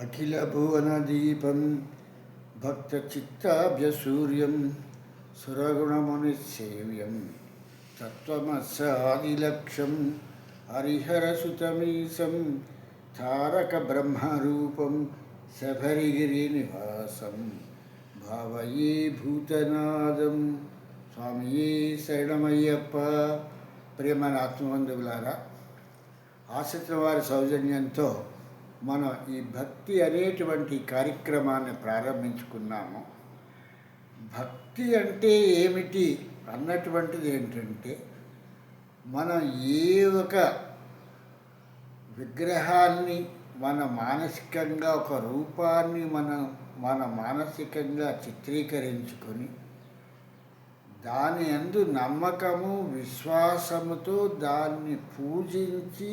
అఖిలభువనదీపం భక్తచిత్తాభ్యసూర్యం సురగుణమునిసేవ్యం తత్వమస్సాదిలక్ష్యం హరిహరసుతమీశం తారకబ్రహ్మరూపం శబరిగిరినివాసం భావయే భూతనాదం. స్వామియే శరణమయ్యప్ప. ప్రియమైన ఆత్మబంధువులారా, ఆశ్రిత వారి సౌజన్యంతో మనం ఈ భక్తి అనేటువంటి కార్యక్రమాన్ని ప్రారంభించుకున్నాము. భక్తి అంటే ఏమిటి అన్నటువంటిది ఏంటంటే, మనం ఏ ఒక విగ్రహాన్ని మన మానసికంగా ఒక రూపాన్ని మన మానసికంగా చిత్రీకరించుకొని దాని యందు నమ్మకము విశ్వాసముతో దాన్ని పూజించి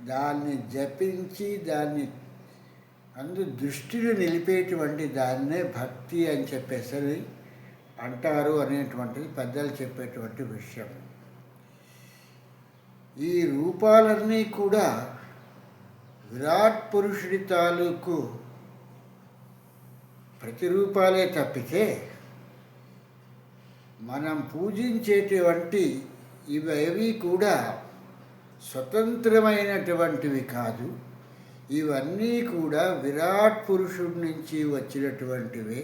దాన్ని జపించి దాన్ని దృష్టిని నిలిపేటువంటి దాన్నే భక్తి అని చెప్పేసి అంటారు అనేటువంటిది పెద్దలు చెప్పేటువంటి విషయం. ఈ రూపాలన్నీ కూడా విరాట్ పురుషుడి తాలూకు ప్రతిరూపాలే తప్పితే మనం పూజించేటువంటి ఇవేవి కూడా స్వతంత్రమైనటువంటివి కాదు. ఇవన్నీ కూడా విరాట్ పురుషుడి నుంచి వచ్చినటువంటివే.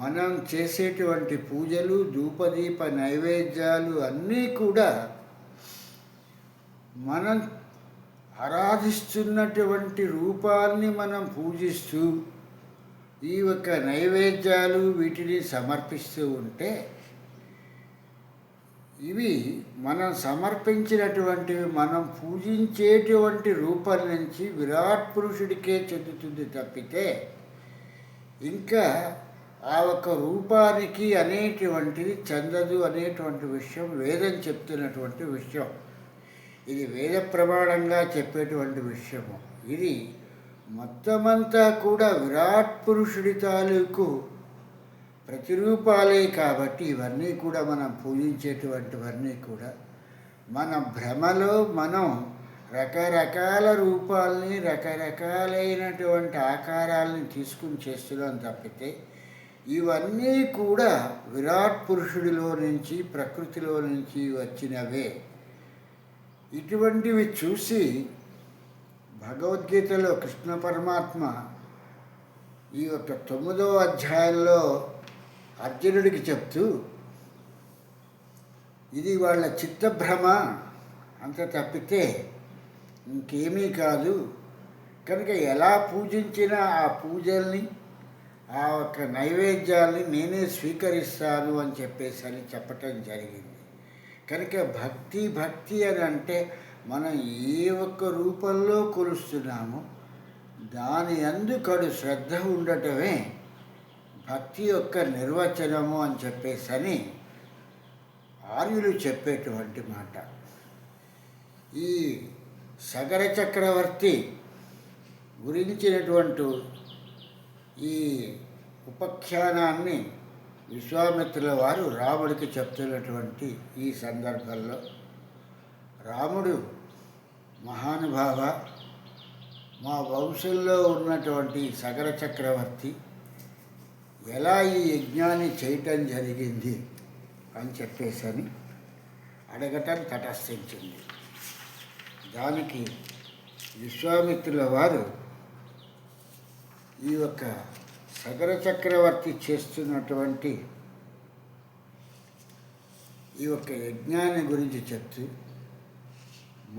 మనం చేసేటువంటి పూజలు, ధూపదీప నైవేద్యాలు అన్నీ కూడా మనం ఆరాధిస్తున్నటువంటి రూపాన్ని మనం పూజిస్తూ ఈ యొక్క నైవేద్యాలు వీటిని సమర్పిస్తూ ఉంటే ఇవి మనం సమర్పించినటువంటివి మనం పూజించేటువంటి రూపం నుంచి విరాట్ పురుషుడికే చెందుతుంది తప్పితే ఇంకా ఆ ఒక రూపానికి అనేటువంటిది చెందదు అనేటువంటి విషయం వేదం చెప్తున్నటువంటి విషయం. ఇది వేద ప్రమాణంగా చెప్పేటువంటి విషయము. ఇది మొత్తమంతా కూడా విరాట్ పురుషుడి తాలూకు ప్రతిరూపాలే కాబట్టి ఇవన్నీ కూడా మనం పూజించేటువంటివన్నీ కూడా మన భ్రమలో మనం రకరకాల రూపాలని రకరకాలైనటువంటి ఆకారాలని తీసుకుని చేస్తున్నాం తప్పితే ఇవన్నీ కూడా విరాట్ పురుషుడిలో నుంచి ప్రకృతిలో నుంచి వచ్చినవే. ఇటువంటివి చూసి భగవద్గీతలో కృష్ణ పరమాత్మ ఈ యొక్క 9వ అధ్యాయంలో అర్జునుడికి చెప్తూ, ఇది వాళ్ళ చిత్తభ్రమ అంత తప్పితే ఇంకేమీ కాదు. కనుక ఎలా పూజించినా ఆ పూజల్ని ఆ యొక్క నైవేద్యాల్ని నేనే స్వీకరిస్తాను అని చెప్పేసి చెప్పటం జరిగింది. కనుక భక్తి అని అంటే మనం ఏ ఒక్క రూపంలో కొలుస్తున్నామో దాని యందు కడు శ్రద్ధ ఉండటమే భక్తి యొక్క నిర్వచనము అని చెప్పేసి ఆర్యులు చెప్పేటువంటి మాట. ఈ సగర చక్రవర్తి గురించినటువంటి ఈ ఉపాఖ్యానాన్ని విశ్వామిత్రుల వారు రాముడికి చెప్తున్నటువంటి ఈ సందర్భంలో, రాముడు మహానుభావ, మా వంశంలో ఉన్నటువంటి సగర చక్రవర్తి ఎలా ఈ యజ్ఞాన్ని చేయటం జరిగింది అని చెప్పేసి అడగటం తటస్థించింది. దానికి విశ్వామిత్రుల వారు ఈ యొక్క సగర చక్రవర్తి చేస్తున్నటువంటి ఈ యొక్క యజ్ఞాన్ని గురించి చెప్తూ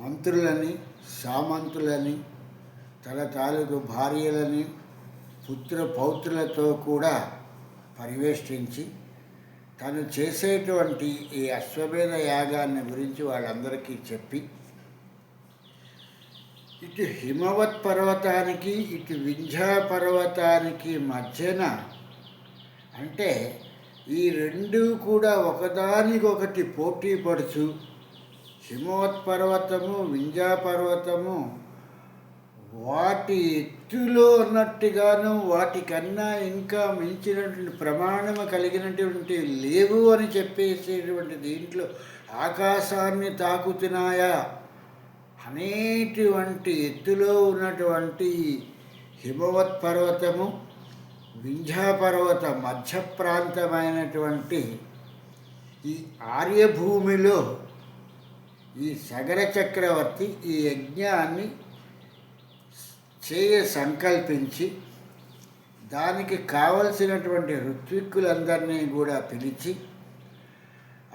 మంత్రులని, సామంతులని, తన తాలూకు భార్యలని, పుత్ర పౌత్రులతో కూడా పరివేష్టించి తను చేసేటువంటి ఈ అశ్వమేధ యాగాన్ని గురించి వాళ్ళందరికీ చెప్పి, ఇటు హిమవత్ పర్వతానికి ఇటు వింధ్యా పర్వతానికి మధ్యన, అంటే ఈ రెండు కూడా ఒకదానికొకటి పోటీ పడుతూ హిమవత్ పర్వతము వింధ్యా పర్వతము వాటి ఎత్తులో ఉన్నట్టుగాను వాటికన్నా ఇంకా మించినటువంటి ప్రమాణము కలిగినటువంటి లేవు అని చెప్పేసేటువంటి దీంట్లో ఆకాశాన్ని తాకుతున్నాయా అనేటువంటి ఎత్తులో ఉన్నటువంటి హిమవత్ పర్వతము, వింధ్యాపర్వత మధ్య ప్రాంతమైనటువంటి ఈ ఆర్యభూమిలో ఈ సగర చక్రవర్తి ఈ యజ్ఞాన్ని సంకల్పించి దానికి కావలసినటువంటి ఋత్విక్కులందరినీ కూడా పిలిచి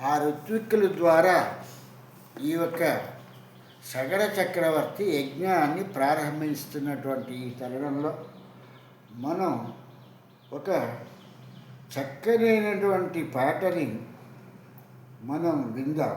ఆ ఋత్విక్కుల ద్వారా ఈ యొక్క సగర చక్రవర్తి యజ్ఞాన్ని ప్రారంభిస్తున్నటువంటి ఈ తరుణంలో మనం ఒక చక్కనైనటువంటి పాటని మనం విందాం.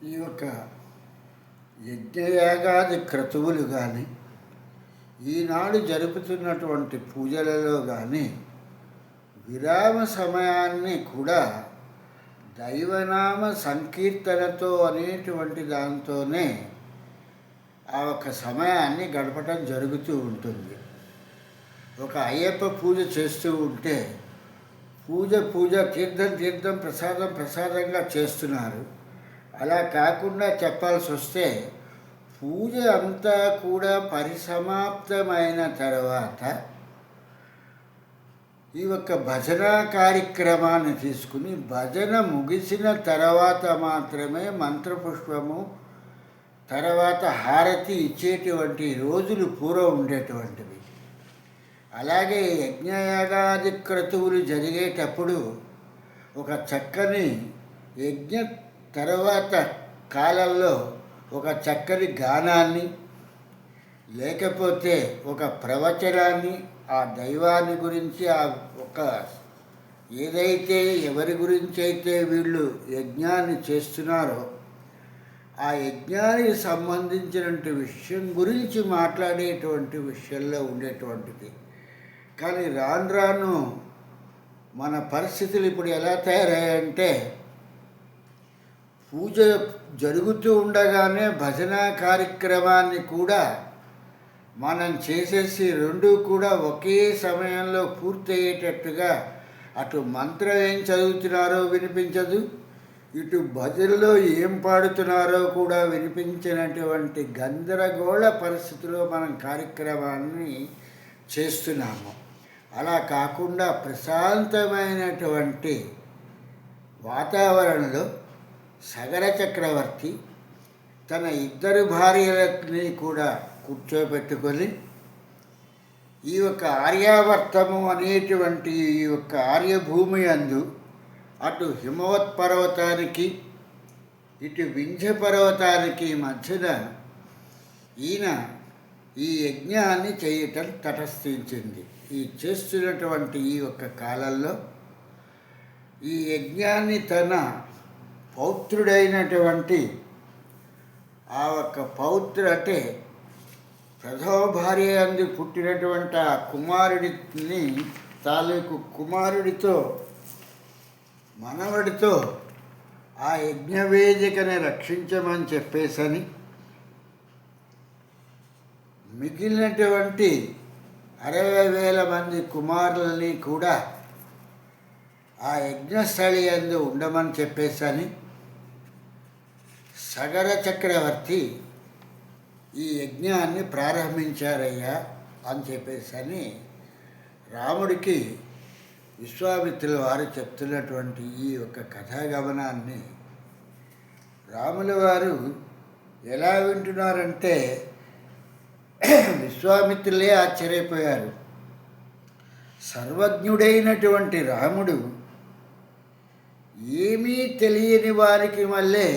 ఈ యొక్క యజ్ఞయాగాది క్రతువులు కానీ, ఈనాడు జరుపుతున్నటువంటి పూజలలో కానీ విరామ సమయాన్ని కూడా దైవనామ సంకీర్తనతో అనేటువంటి దాంతోనే ఆ ఒక సమయాన్ని గడపటం జరుగుతూ ఉంటుంది. ఒక అయ్యప్ప పూజ చేస్తూ ఉంటే పూజ తీర్థం ప్రసాదంగా చేస్తున్నారు. అలా కాకుండా చెప్పాల్సి వస్తే పూజ అంతా కూడా పరిసమాప్తమైన తర్వాత ఈ యొక్క భజన కార్యక్రమాన్ని తీసుకుని భజన ముగిసిన తర్వాత మాత్రమే మంత్రపుష్పము తర్వాత హారతి ఇచ్చేటువంటి రోజులు పూర్వం ఉండేటువంటివి. అలాగే యజ్ఞయాగాది క్రతువులు జరిగేటప్పుడు ఒక చక్కని యజ్ఞ తర్వాత కాలంలో ఒక చక్కని గానాన్ని లేకపోతే ఒక ప్రవచనాన్ని ఆ దైవాన్ని గురించి ఆ ఒక ఏదైతే ఎవరి గురించి అయితే వీళ్ళు యజ్ఞాన్ని చేస్తున్నారో ఆ యజ్ఞానికి సంబంధించినటువంటి విషయం గురించి మాట్లాడేటువంటి విషయంలో ఉండేటువంటిది. కానీ రాను మన పరిస్థితులు ఇప్పుడు ఎలా తయారయ్యాయంటే పూజ జరుగుతూ ఉండగానే భజన కార్యక్రమాన్ని కూడా మనం చేసేసి రెండూ కూడా ఒకే సమయంలో పూర్తయ్యేటట్టుగా అటు మంత్రం ఏం చదువుతున్నారో వినిపించదు, ఇటు భజనలో ఏం పాడుతున్నారో కూడా వినిపించినటువంటి గందరగోళ పరిస్థితిలో మనం కార్యక్రమాన్ని చేస్తున్నాము. అలా కాకుండా ప్రశాంతమైనటువంటి వాతావరణంలో సగర చక్రవర్తి తన ఇద్దరు భార్యలని కూడా కూర్చోబెట్టుకొని ఈ యొక్క ఆర్యావర్తము అనేటువంటి ఈ యొక్క ఆర్యభూమి అందు అటు హిమవత్ పర్వతానికి ఇటు వింధ్య పర్వతానికి మధ్యన ఈయన ఈ యజ్ఞాన్ని చేయటం తటస్థించింది. ఈ చేస్తున్నటువంటి ఈ యొక్క కాలంలో ఈ యజ్ఞాన్ని తన పౌత్రుడైనటువంటి ఆ ఒక్క పౌత్రు అంటే ప్రథమ భార్య అందు పుట్టినటువంటి ఆ కుమారుడిని తాలూకు కుమారుడితో మనవడితో ఆ యజ్ఞవేదికని రక్షించమని చెప్పేసని మిగిలినటువంటి 60,000 మంది కుమారులని కూడా ఆ యజ్ఞస్థలి యందు ఉండమని చెప్పేసని సగర చక్రవర్తి ఈ యజ్ఞాన్ని ప్రారంభించారయ్యా అని చెప్పేసని రాముడికి విశ్వామిత్రుల వారు చెప్తున్నటువంటి ఈ యొక్క కథాగమనాన్ని రాముల వారు ఎలా వింటున్నారంటే విశ్వామిత్రులే ఆశ్చర్యపోయారు. సర్వజ్ఞుడైనటువంటి రాముడు ఏమీ తెలియని వారికి వల్లే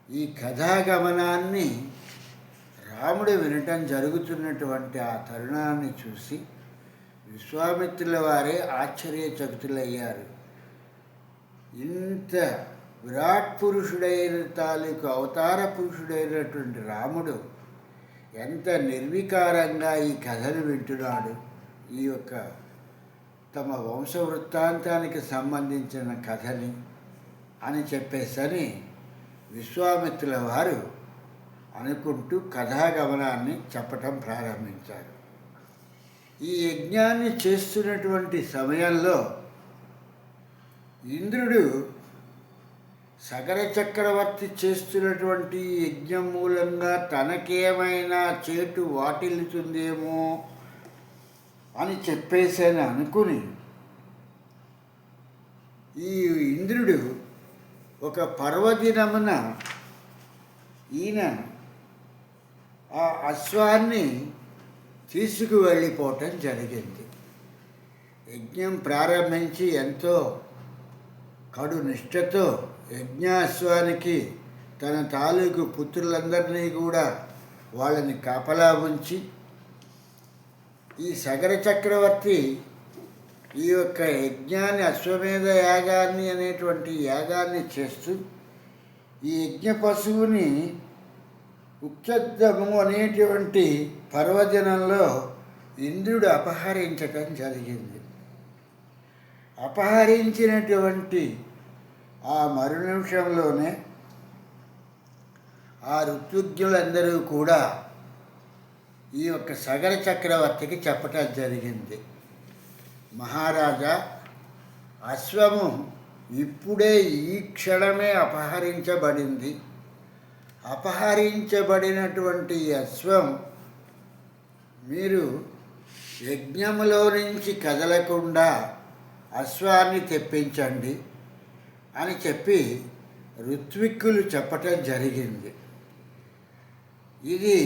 ఈ కథాగమనాన్ని రాముడు వినటం జరుగుతున్నటువంటి ఆ తరుణాన్ని చూసి విశ్వామిత్రుల వారే ఆశ్చర్యచకితులయ్యారు. ఇంత విరాట్ పురుషుడైన తాలూకు అవతార పురుషుడైనటువంటి రాముడు ఎంత నిర్వికారంగా ఈ కథను వింటున్నాడు. ఈ యొక్క తమ వంశవృత్తాంతానికి సంబంధించిన కథని అని చెప్పేసని విశ్వామిత్రుల వారు అనుకుంటూ కథాగమనాన్ని చెప్పటం ప్రారంభించారు. ఈ యజ్ఞాన్ని చేస్తున్నటువంటి సమయంలో ఇంద్రుడు సగర చక్రవర్తి చేస్తున్నటువంటి యజ్ఞం మూలంగా తనకేమైనా చేటు వాటిల్లుతుందేమో అని చెప్పేసని అనుకుని ఈ ఇంద్రుడు ఒక పర్వదినమున ఈయన ఆ అశ్వాన్ని తీసుకువెళ్ళిపోవటం జరిగింది. యజ్ఞం ప్రారంభించి ఎంతో కడు నిష్ఠతో యజ్ఞాశ్వానికి తన తాలూకు పుత్రులందరినీ కూడా వాళ్ళని కాపలా ఉంచి ఈ సగర చక్రవర్తి ఈ యొక్క యజ్ఞాన్ని అశ్వమేధ యాగాన్ని అనేటువంటి యాగాన్ని చేస్తూ ఈ యజ్ఞ పశువుని ఉచ్చద్దము అనేటువంటి పర్వదినంలో ఇంద్రుడు అపహరించటం జరిగింది. అపహరించినటువంటి ఆ మరు నిమిషంలోనే ఆ ఋత్విజ్ఞులందరూ కూడా ఈ యొక్క సగర చక్రవర్తికి చెప్పటం జరిగింది, మహారాజా, అశ్వము ఇప్పుడే ఈ క్షణమే అపహరించబడింది. అపహరించబడినటువంటి అశ్వం మీరు యజ్ఞములో నుంచి కదలకుండా అశ్వాన్ని తెప్పించండి అని చెప్పి ఋత్విక్కులు చెప్పటం జరిగింది. ఇది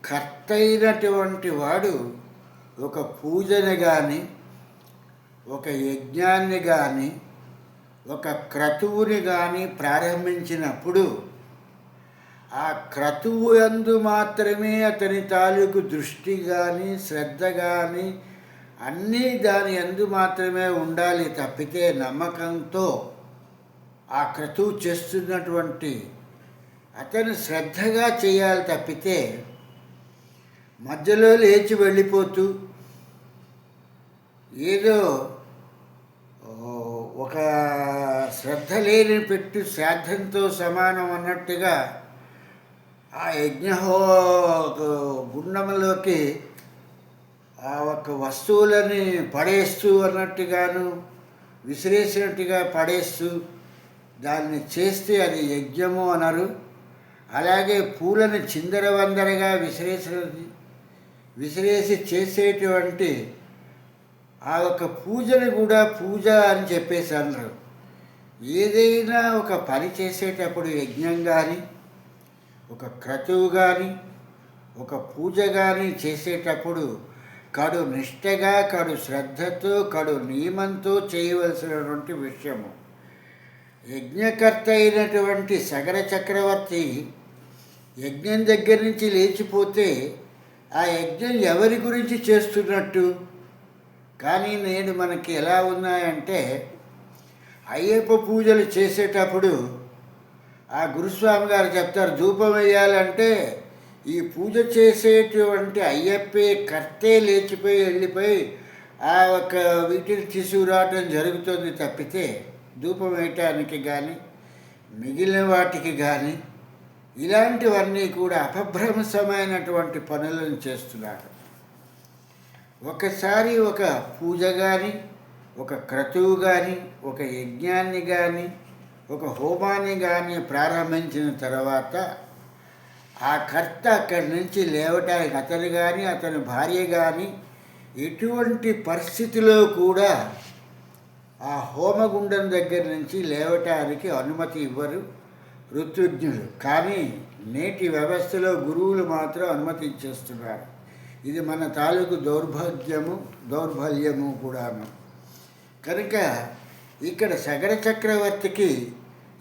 కర్త అయినటువంటి వాడు ఒక పూజని కానీ, ఒక యజ్ఞాన్ని కానీ, ఒక క్రతువుని కానీ ప్రారంభించినప్పుడు ఆ క్రతువు యందు మాత్రమే అతని తాలూకు దృష్టి కానీ, శ్రద్ధ కానీ అన్నీ దాని యందు మాత్రమే ఉండాలి తప్పితే నమ్మకంతో ఆ క్రతువు చేస్తున్నటువంటి అతను శ్రద్ధగా చేయాలి తప్పితే మధ్యలో లేచి వెళ్ళిపోతూ ఏదో ఒక శ్రద్ధ లేని పెట్టు శ్రాద్ధంతో సమానం అన్నట్టుగా ఆ గుండంలోకి ఆ ఒక వస్తువులని పడేస్తూ అన్నట్టుగాను విసిరేసినట్టుగా పడేస్తూ దాన్ని చేస్తే అది యజ్ఞము అనరు. అలాగే పూలను చిందరవందరగా విసిరేసి చేసేటువంటి ఆ ఒక పూజని కూడా పూజ అని చెప్పేసి అన్నారు. ఏదైనా ఒక పని చేసేటప్పుడు యజ్ఞం కానీ, ఒక క్రతువు కానీ, ఒక పూజ కానీ చేసేటప్పుడు కడు నిష్టగా, కడు శ్రద్ధతో, కడు నియమంతో చేయవలసినటువంటి విషయము. యజ్ఞకర్త అయినటువంటి సగర చక్రవర్తి యజ్ఞం దగ్గర నుంచి లేచిపోతే ఆ యజ్ఞం ఎవరి గురించి చేస్తున్నట్టు? కానీ నేడు మనకి ఎలా ఉన్నాయంటే, అయ్యప్ప పూజలు చేసేటప్పుడు ఆ గురుస్వామి గారు చెప్తారు, ధూపం వేయాలంటే ఈ పూజ చేసేటువంటి అయ్యప్పే కర్తే లేచిపోయి వెళ్ళిపోయి ఆ ఒక వీటిని తీసుకురావటం జరుగుతుంది తప్పితే ధూపం వేయటానికి కానీ, మిగిలిన వాటికి కానీ ఇలాంటివన్నీ కూడా అపభ్రంశమైనటువంటి పనులను చేస్తున్నారు. ఒకసారి ఒక పూజ కానీ, ఒక క్రతువు కానీ, ఒక యజ్ఞాన్ని కానీ, ఒక హోమాన్ని కానీ ప్రారంభించిన తర్వాత ఆ కర్త అక్కడి నుంచి లేవటానికి అతను కానీ, అతని భార్య కానీ ఎటువంటి పరిస్థితిలో కూడా ఆ హోమగుండం దగ్గర నుంచి లేవటానికి అనుమతి ఇవ్వరు ఋత్విజ్ఞులు. కానీ నేటి వ్యవస్థలో గురువులు మాత్రం అనుమతి ఇచ్చేస్తున్నారు. ఇది మన తాలూకు దౌర్బల్యము కూడాను. కనుక ఇక్కడ సగర చక్రవర్తికి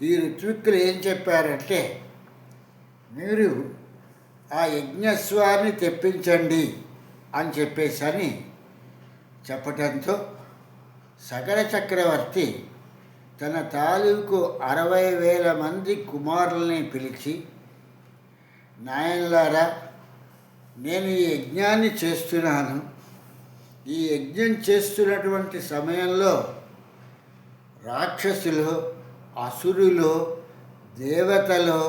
ఈ ఋత్విక్కులు ఏం చెప్పారంటే, మీరు ఆ యజ్ఞస్వాన్ని తెప్పించండి అని చెప్పేసి చెప్పటంతో సగర చక్రవర్తి తన తాలూకు 60,000 మంది కుమారుల్ని పిలిచి, నాయనలారా, నేను ఈ యజ్ఞాన్ని చేస్తున్నాను. ఈ యజ్ఞం చేస్తున్నటువంటి సమయంలో రాక్షసులు, అసురులు, దేవతలు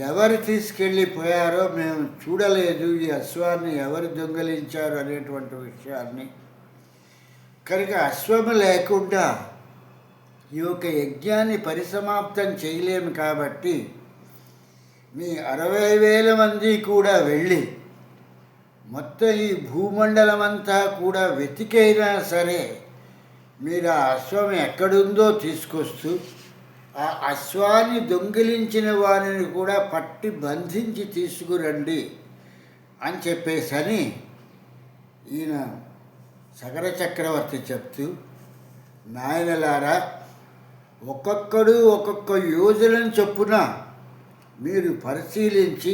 ఎవరు తీసుకెళ్ళిపోయారో మేము చూడలేదు. ఈ అశ్వాన్ని ఎవరు దొంగలించారు అనేటువంటి విషయాన్ని. కనుక అశ్వము లేకుండా ఈ యొక్క యజ్ఞాన్ని పరిసమాప్తం చేయలేము. కాబట్టి మీ 60,000 మంది కూడా వెళ్ళి మొత్తం ఈ భూమండలం అంతా కూడా వెతికైనా సరే మీరు ఆ అశ్వం ఎక్కడుందో తీసుకొస్తూ ఆ అశ్వాన్ని దొంగిలించిన వారిని కూడా పట్టి బంధించి తీసుకురండి అని చెప్పేసని ఈయన సగర చక్రవర్తి చెప్తూ, నాయనలారా, ఒక్కొక్కడు ఒక్కొక్క యోజనం చొప్పున మీరు పరిశీలించి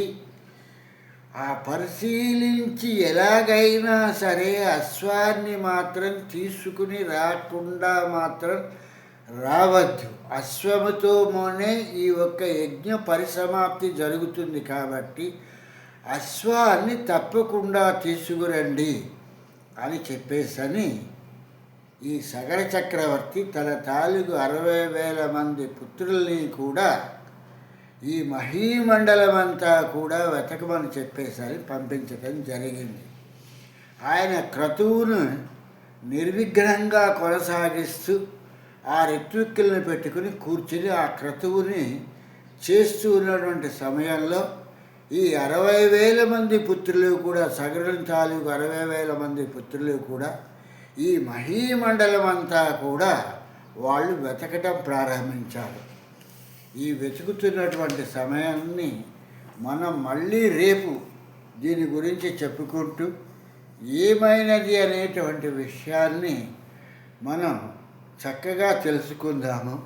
ఎలాగైనా సరే అశ్వాన్ని మాత్రం తీసుకుని రాకుండా మాత్రం రావద్దు. అశ్వముతోనే ఈ ఒక్క యజ్ఞ పరిసమాప్తి జరుగుతుంది కాబట్టి అశ్వాన్ని తప్పకుండా తీసుకురండి అని చెప్పేసని ఈ సగర చక్రవర్తి తన తాలూకు 60,000 మంది పుత్రుల్ని కూడా ఈ మహీమండలమంతా కూడా వెతకమని చెప్పేసరి పంపించడం జరిగింది. ఆయన క్రతువును నిర్విఘ్నంగా కొనసాగిస్తూ ఆ ఋత్విక్కులను పెట్టుకుని కూర్చుని ఆ క్రతువుని చేస్తూ ఉన్నటువంటి సమయంలో ఈ 60,000 మంది పుత్రులు కూడా, సగరం తాలూకు 60,000 మంది పుత్రులు కూడా ఈ మహీమండలం అంతా కూడా వాళ్ళు వెతకటం ప్రారంభించారు. ఈ వెతుకుతున్నటువంటి సమయాన్ని మనం మళ్ళీ రేపు దీని గురించి చెప్పుకుంటూ ఏమైనది అనేటువంటి విషయాన్ని మనం చక్కగా తెలుసుకుందాము.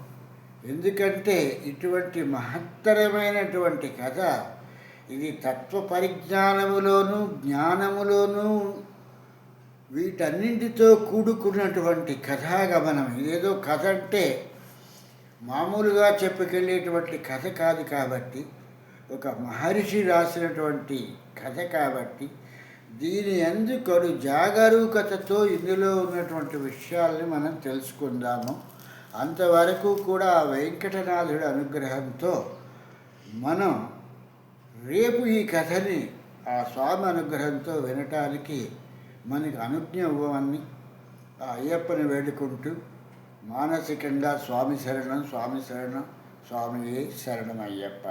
ఎందుకంటే ఇటువంటి మహత్తరమైనటువంటి కథ ఇది తత్వ పరిజ్ఞానములోనూ జ్ఞానములోనూ వీటన్నింటితో కూడుకున్నటువంటి కథాగమనం. ఇదేదో కథ అంటే మామూలుగా చెప్పుకెళ్ళేటువంటి కథ కాదు కాబట్టి, ఒక మహర్షి రాసినటువంటి కథ కాబట్టి దీని యందు కడు జాగరూకతతో ఇందులో ఉన్నటువంటి విషయాల్ని మనం తెలుసుకుందాము. అంతవరకు కూడా ఆ వెంకటనాథుడి అనుగ్రహంతో మనం రేపు ఈ కథని ఆ స్వామి అనుగ్రహంతో వినటానికి మనకి అనుజ్ఞ ఇవ్వమని ఆ అయ్యప్పని వేడుకుంటూ మానసికంగా స్వామి శరణం, స్వామి శరణం, స్వామియే శరణం అయ్యప్ప.